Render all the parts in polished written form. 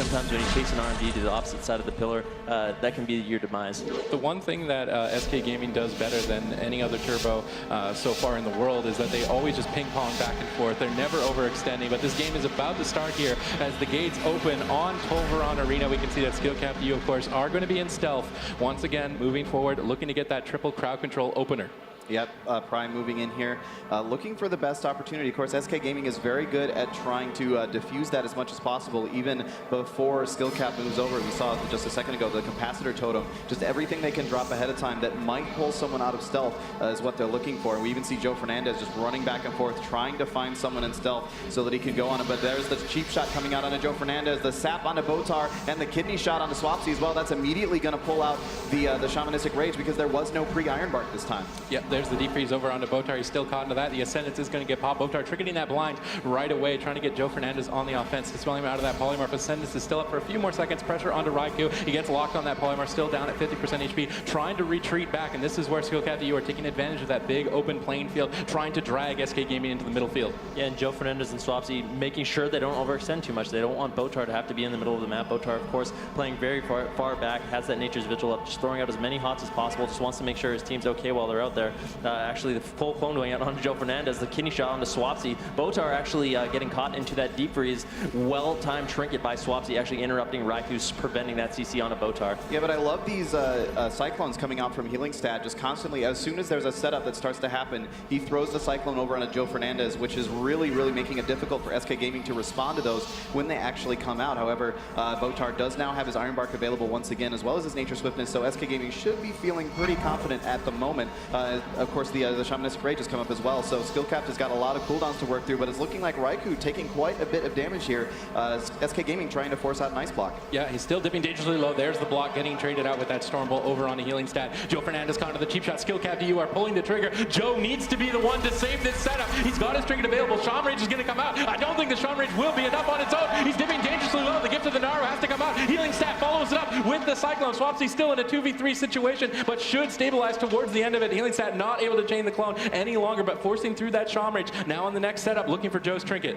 sometimes when you chase an RMD to the opposite side of the pillar, that can be your demise. The one thing that SK Gaming does better than any other turbo so far in the world is that they always just ping pong back and forth. They're never overextending, but this game is about to start here as the gates open on Tolvaron Arena. We can see that Skill-Capped EU, of course, are going to be in stealth. Once again, moving forward, looking to get that triple crowd control opener. Yep, Prime moving in here, looking for the best opportunity. Of course, SK Gaming is very good at trying to diffuse that as much as possible, even before Skill-Capped moves over. We saw just a second ago the capacitor totem. Just everything they can drop ahead of time that might pull someone out of stealth is what they're looking for. We even see Joe Fernandez just running back and forth, trying to find someone in stealth so that he can go on it. But there's the cheap shot coming out onto Joe Fernandez, the sap onto Botar, and the kidney shot onto Swapsy as well. That's immediately going to pull out the Shamanistic Rage because there was no pre-Iron Bark this time. Yep, there's the deep freeze over onto Botar. He's still caught into that. The Ascendance is going to get popped. Botar triggering that blind right away, trying to get Joe Fernandez on the offense, dispelling him out of that polymorph. Ascendance is still up for a few more seconds. Pressure onto Raikou. He gets locked on that polymorph, still down at 50% HP, trying to retreat back. And this is where Skill-Capped EU are taking advantage of that big open playing field, trying to drag SK Gaming into the middle field. Yeah, and Joe Fernandez and Swapsy making sure they don't overextend too much. They don't want Botar to have to be in the middle of the map. Botar, of course, playing very far back, has that Nature's Vigil up, just throwing out as many hots as possible, just wants to make sure his team's okay while they're out there. Actually, the full clone going out onto Joe Fernandez, the kidney shot onto Swapsy. Botar actually getting caught into that deep freeze. Well-timed trinket by Swapsy, actually interrupting Raikou's, preventing that CC onto Botar. Yeah, but I love these Cyclones coming out from Healing Stat just constantly. As soon as there's a setup that starts to happen, he throws the Cyclone over onto Joe Fernandez, which is really making it difficult for SK Gaming to respond to those when they actually come out. However, Botar does now have his Iron Bark available once again, as well as his Nature Swiftness, so SK Gaming should be feeling pretty confident at the moment. Of course, the Shamanistic Rage has come up as well, so Skill-Capped has got a lot of cooldowns to work through, but it's looking like Raikou taking quite a bit of damage here. SK Gaming trying to force out an Ice Block. Yeah, he's still dipping dangerously low. There's the block getting traded out with that Storm Bolt over on a Healing Stat. Joe Fernandez caught into the cheap shot. Skill-Capped EU are pulling the trigger. Joe needs to be the one to save this setup. He's got his trinket available. Shaman Rage is going to come out. I don't think the Shaman Rage will be enough on its own. He's dipping dangerously low. The Gift of the Naru has to come out. Healing Stat follows it up with the Cyclone. Swapsy still in a 2v3 situation, but should stabilize towards the end of it. Healing Stat not able to chain the clone any longer, but forcing through that Shaman Rage. Now on the next setup, looking for Joe's trinket.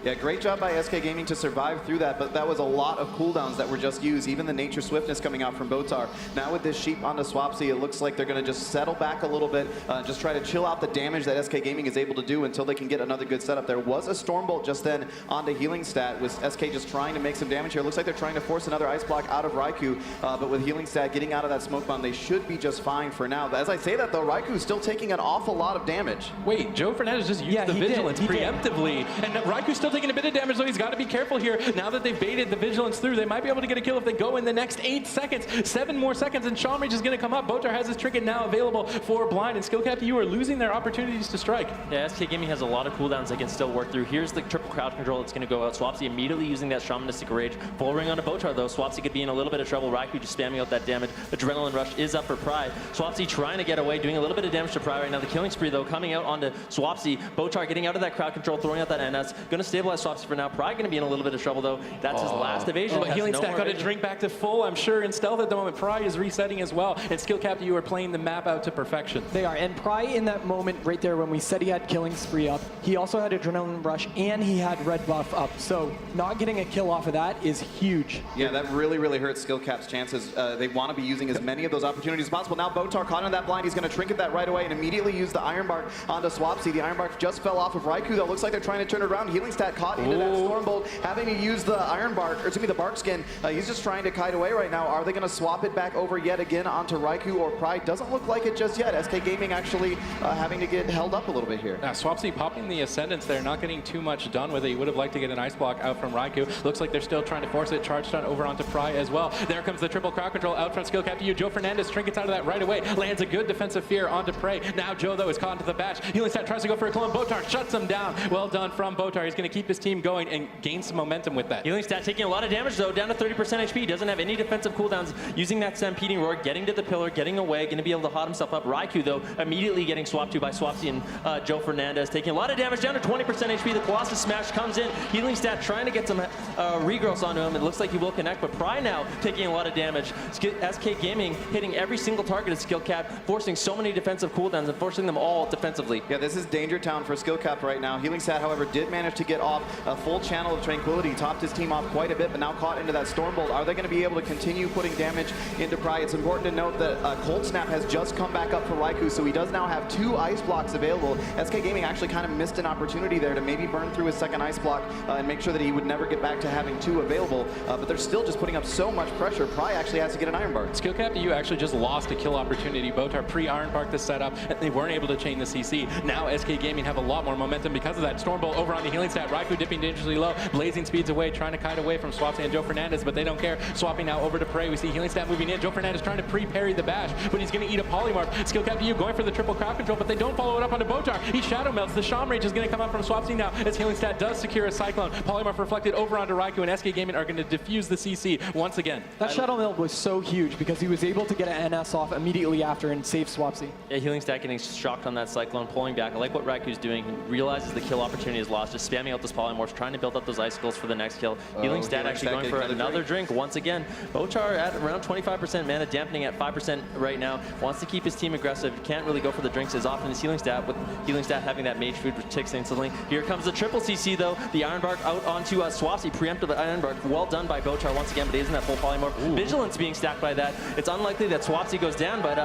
Yeah, great job by SK Gaming to survive through that, but that was a lot of cooldowns that were just used, even the Nature Swiftness coming out from Botar. Now with this Sheep onto Swapsy, it looks like they're going to just settle back a little bit, just try to chill out the damage that SK Gaming is able to do until they can get another good setup. There was a Stormbolt just then onto Healing Stat, with SK just trying to make some damage here. It looks like they're trying to force another Ice Block out of Raikou, but with Healing Stat getting out of that Smoke Bomb, they should be just fine for now. But as I say that though, Raikou's still taking an awful lot of damage. Wait, Joe Fernandez just used the Vigilance preemptively, and Raikou's still taking a bit of damage, though. He's got to be careful here. Now that they've baited the Vigilance through, they might be able to get a kill if they go in the next 8 seconds. 7 more seconds, and Shaman Rage is going to come up. Botar has his trinket now available for Blind, and Skill-Capped EU are losing their opportunities to strike. Yeah, SK Gaming has a lot of cooldowns they can still work through. Here's the triple crowd control that's going to go out. Swapsy immediately using that Shamanistic Rage. Full ring onto Botar, though. Swapsy could be in a little bit of trouble. Raikou just spamming out that damage. Adrenaline Rush is up for Pry. Swapsy trying to get away, doing a little bit of damage to Pry right now. The killing spree, though, coming out onto Swapsy. Botar getting out of that crowd control, throwing out that NS. Going to stabilize Swapsy for now. Pry going to be in a little bit of trouble, though. That's his last evasion. But Healing Stat got to drink back to full, I'm sure, in stealth at the moment. Pry is resetting as well, and Skill-Capped EU are playing the map out to perfection. They are, and Pry in that moment right there when we said he had killing spree up, he also had Adrenaline Rush and he had red buff up, so not getting a kill off of that is huge. Yeah, that really hurts Skill-Capped's chances. They want to be using as many of those opportunities as possible. Now Botar caught in that blind, he's going to trinket that right away and immediately use the Iron Bark onto Swapsy. The Iron Bark just fell off of Raikou, though. Looks like they're trying to turn it around. Healing Stat caught into that Stormbolt, having to use the Iron Bark, or excuse me, the Bark Skin. He's just trying to kite away right now. Are they going to swap it back over yet again onto Raikou or Pride? Doesn't look like it just yet. SK Gaming actually having to get held up a little bit here. Now, Swapsy popping the Ascendance there, not getting too much done with it. He would have liked to get an Ice Block out from Raikou. Looks like they're still trying to force it. Charge stun over onto Pry as well. There comes the triple crowd control out from Skill-Capped EU. Joe Fernandez trinkets out of that right away. Lands a good defensive fear onto Prey. Now Joe, though, is caught into the batch. Healing Stat tries to go for a clone. Botar shuts him down. Well done from Botar. He's going to keep his team going and gain some momentum with that. Healing Stat taking a lot of damage, though, down to 30% HP. Doesn't have any defensive cooldowns. Using that Stampeding Roar, getting to the pillar, getting away, going to be able to hot himself up. Raikou, though, immediately getting swapped to by Swapsy and Joe Fernandez, taking a lot of damage, down to 20% HP. The Colossus Smash bash comes in. Healing Stat trying to get some regrowths onto him. It looks like he will connect, but Pry now taking a lot of damage. SK Gaming hitting every single target at Skill Cap, forcing so many defensive cooldowns and forcing them all defensively. Yeah, this is Danger Town for Skill Cap right now. Healing Stat, however, did manage to get off a full channel of Tranquility, topped his team off quite a bit, but now caught into that Stormbolt. Are they going to be able to continue putting damage into Pry? It's important to note that Cold Snap has just come back up for Raikou, so he does now have 2 ice blocks available. SK Gaming actually kind of missed an opportunity there to maybe burn through his second ice block and make sure that he would never get back to having 2 available, but they're still just putting up so much pressure. Pry actually has to get an Iron Bark. Skill Cap you actually just lost a kill opportunity. Botar pre-Iron Bark the setup, and they weren't able to chain the CC. Now SK Gaming have a lot more momentum because of that. Stormbolt over on the Healing Stat. Raikou dipping dangerously low. Blazing speeds away, trying to kite away from Swapsy and Joe Fernandez, but they don't care. Swapping now over to Prey. We see Healing Stat moving in. Joe Fernandez trying to pre-parry the bash, but he's going to eat a Polymorph. Skill Cap going for the triple crowd control, but they don't follow it up onto Botar. He Shadow Melts. The Shaman Rage is going to come up from Swapsy now as Healing Stat does secure a Cyclone. Polymorph reflected over onto Raikou, and SK Gaming are going to defuse the CC once again. That Shadow Melt was so huge because he was able to get an NS off immediately after and save Swapsy. Yeah, Healing Stat getting shocked on that Cyclone, pulling back. I like what Raikou's doing. He realizes the kill opportunity is lost, just spamming out those polymorphs, trying to build up those icicles for the next kill. Healing Stat actually going for another drink once again. Botar at around 25% mana, dampening at 5% right now. Wants to keep his team aggressive. Can't really go for the drinks as often as Healing Stat, with Healing Stat having that mage food which ticks instantly. Here comes the triple CC though. The Iron Bark out onto Swapsy, preempted the Iron Bark. Well done by Botar once again, but he isn't that full polymorph. Ooh. Vigilance being stacked by that. It's unlikely that Swapsy goes down, but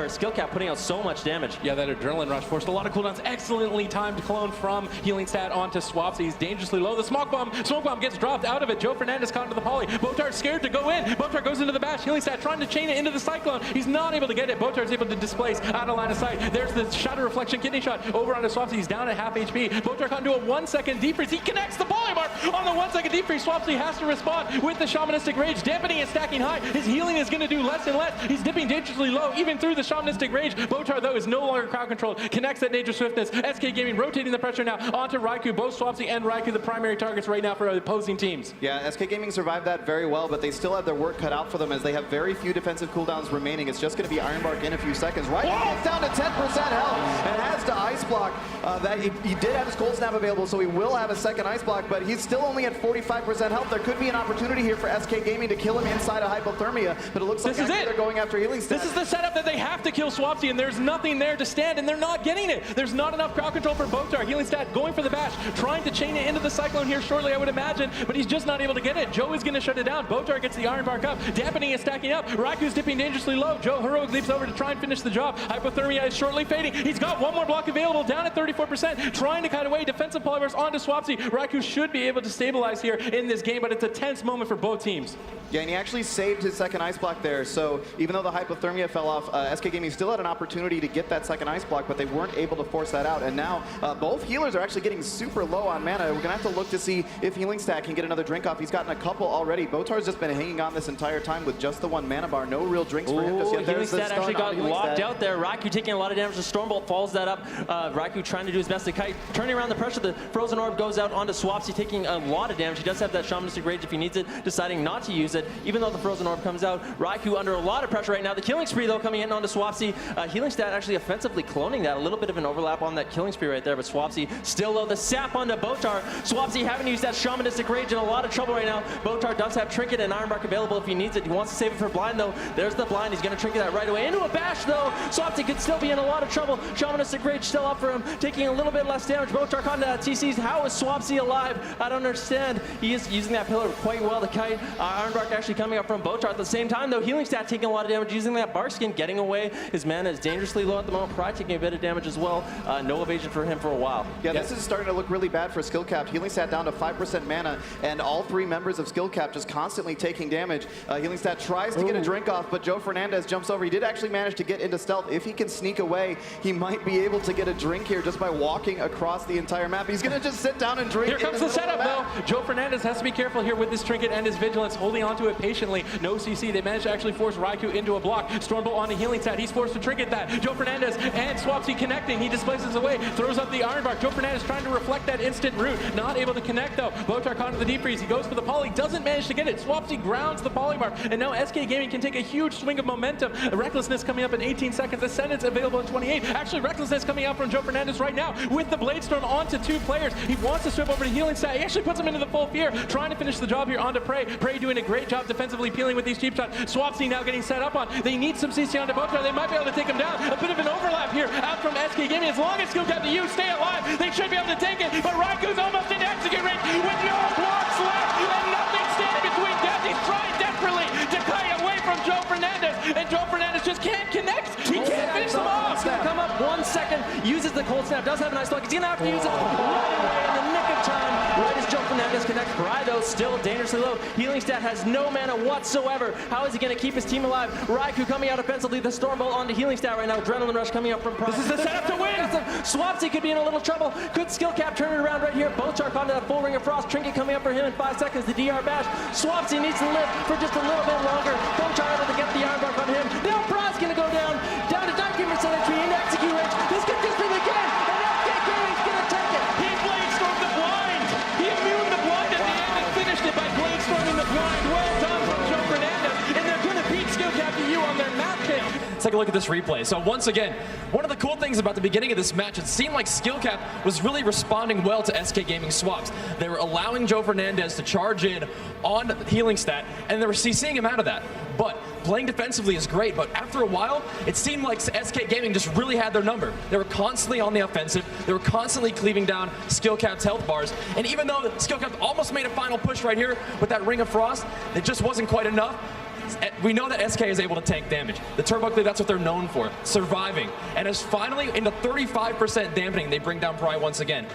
Skill Cap putting out so much damage. Yeah, that Adrenaline Rush forced a lot of cooldowns. Excellently timed clone from Healing Stat onto Swapsy. He's dangerously low. The Smoke Bomb gets dropped out of it. Joe Fernandez caught into the poly. Botar's scared to go in. Botar goes into the bash. Healing Stat trying to chain it into the Cyclone. He's not able to get it. Botar's able to displace out of line of sight. There's the Shadow Reflection kidney shot over onto Swapsy. He's down at half HP. Botar caught into a 1-second deep freeze. He connects the polymorph on the 1-second deep freeze. Swapsy has to respond with the Shamanistic Rage, dampening and stacking high. His healing is going to do less and less. He's dipping dangerously low, even through the Shamanistic Rage. Botar, though, is no longer crowd controlled. Connects that Nature Swiftness. SK Gaming rotating the pressure now onto Raikou. Both Swapsy and Raikou the primary targets right now for opposing teams. Yeah, SK Gaming survived that very well, but they still have their work cut out for them as they have very few defensive cooldowns remaining. It's just going to be Iron Bark in a few seconds. Raikou gets down to 10% health and has to Ice Block. He did have his Cold Snap available, so he will have a second Ice Block, but he's still only at 45% health. There could be an opportunity here for SK Gaming to kill him inside of Hypothermia, but it looks like they're going after Healing Stat. This is the setup that they have to kill Swapsy, and there's nothing there to stand, and they're not getting it. There's not enough crowd control for Botar. Healing Stat going for the bash, trying to chain it into the Cyclone here shortly, I would imagine, but he's just not able to get it. Joe is going to shut it down. Botar gets the Iron Bark up, dampening and stacking up. Raikou's dipping dangerously low. Joe Heroic leaps over to try and finish the job. Hypothermia is shortly fading. He's got one more block available, down at 34%, trying to cut away defensive polymorphs onto Swapsy. Raikou should be able to stabilize here in this game, but it's a tense moment for both teams. Yeah, and he actually saved his second Ice Block there, so even though the Hypothermia fell off, SK Gaming still had an opportunity to get that second Ice Block, but they weren't able to force that out, and now both healers are actually getting super low on mana. We're going to have to look to see if Healing Stat can get another drink off. He's gotten a couple already. Botar's just been hanging on this entire time with just the one mana bar. No real drinks for him just yet. Healing Stat actually got locked out there. Raikou taking a lot of damage. The Stormbolt follows that up. Raikou trying to do his best to kite. Turning around the pressure, the Frozen Orb goes out onto Swapsy, taking a lot of damage. He does have that Shamanistic Rage if he needs it, deciding not to use it, even though the Frozen Orb comes out. Raikou under a lot of pressure right now. The Killing Spree, though, coming in onto Swapsy. Healing Stat actually offensively cloning that. A little bit of an overlap on that Killing Spree right there, but Swapsy still low. The sap onto Botar. Swapsy having to use that Shamanistic Rage in a lot of trouble right now. Botar does have Trinket and Iron Bark available if he needs it. He wants to save it for Blind, though. There's the Blind. He's going to Trinket that right away. Into a bash, though. Swapsy could still be in a lot of trouble. Shamanistic Rage still up for him, taking a little bit less damage. Botar caught into that TCs. How is Swapsy alive? I don't understand. He is using that pillar quite well to kite. Iron Bark actually coming up from Botar at the same time, though. Healing Stat taking a lot of damage, using that Bark Skin, getting away. His mana is dangerously low at the moment. Pry taking a bit of damage as well. No evasion for him for a while. Yeah, this is starting to look really bad for Skill Cap. Healing Stat down to 5% mana, and all three members of Skill Cap just constantly taking damage. Healing Stat tries to get a drink off, but Joe Fernandez jumps over. He did actually manage to get into stealth. If he can sneak away, he might be able to get a drink here just by walking across the entire map. He's going to just sit down and drink. Here comes the setup, though. Joe Fernandez has to be careful here with this Trinket and his Vigilance, holding onto it patiently. No CC. They managed to actually force Raikou into a block. Stormbolt on the Healing Stat. He's forced to Trinket that. Joe Fernandez and Swapsy connecting. He displaces away, throws up the Iron Bark. Joe Fernandez trying to reflect that instant root. Not able to connect, though. Botar caught into the deep freeze. He goes for the poly. Doesn't manage to get it. Swapsy grounds the Polymark. And now SK Gaming can take a huge swing of momentum. Recklessness coming up in 18 seconds. Ascendance available in 28. Actually, Recklessness coming out from Joe Fernandez right now with the Blade Storm onto two players. He wants to strip over to healing stat. He actually puts him into the full fear, trying to finish the job here onto Prey. Prey doing a great job defensively peeling with these cheap shots. Swapsy now getting set up on. They need some CC onto Botar. They might be able to take him down. A bit of an overlap here out from SK Gaming. As long as Skillcap the U stay alive, they should be able to take it. But Raiku's almost into execute range with no blocks left and nothing standing between death. He's trying desperately to kite away from Joe Fernandez, and Joe Fernandez just can't connect. He can't finish them off. It's gonna come up 1 second, uses the cold snap, does have a nice block. He's gonna have to use it right away in the nick of time. Right as Joe Fernandez connects. Pry though still dangerously low. Healing stat has no mana whatsoever. How is he gonna keep his team alive? Raikou coming out offensively, the Stormbolt onto healing stat right now. Adrenaline rush coming up from Pry. This is the setup to win. Swapsy could be in a little trouble. Could Skillcap turn it around right here? Bochar onto that full ring of frost. Trinket coming up for him in 5 seconds. The DR bash. Swapsy needs to live for just a little bit longer. Bochar able to get the iron bark on him. Now Pry's gonna go down to 19% entry into execute range. This could just be the game, and SK Gaming's gonna take it. He blade stormed the blind. He immuned the blind at the end and finished it by blade storming the blind. Well done from Joe Fernandez, and they're gonna beat Skillcap to you on their map pick. Let's take a look at this replay. So once again, one of the cool things about the beginning of this match, it seemed like Skillcap was really responding well to SK Gaming swaps. They were allowing Joe Fernandez to charge in on healing stat, and they were CCing him out of that. But playing defensively is great, but after a while, it seemed like SK Gaming just really had their number. They were constantly on the offensive. They were constantly cleaving down Skillcap's health bars. And even though Skillcap almost made a final push right here with that Ring of Frost, it just wasn't quite enough. We know that SK is able to tank damage. The Turbo Cleave, that's what they're known for, surviving. And as finally, into 35% dampening, they bring down Pry once again.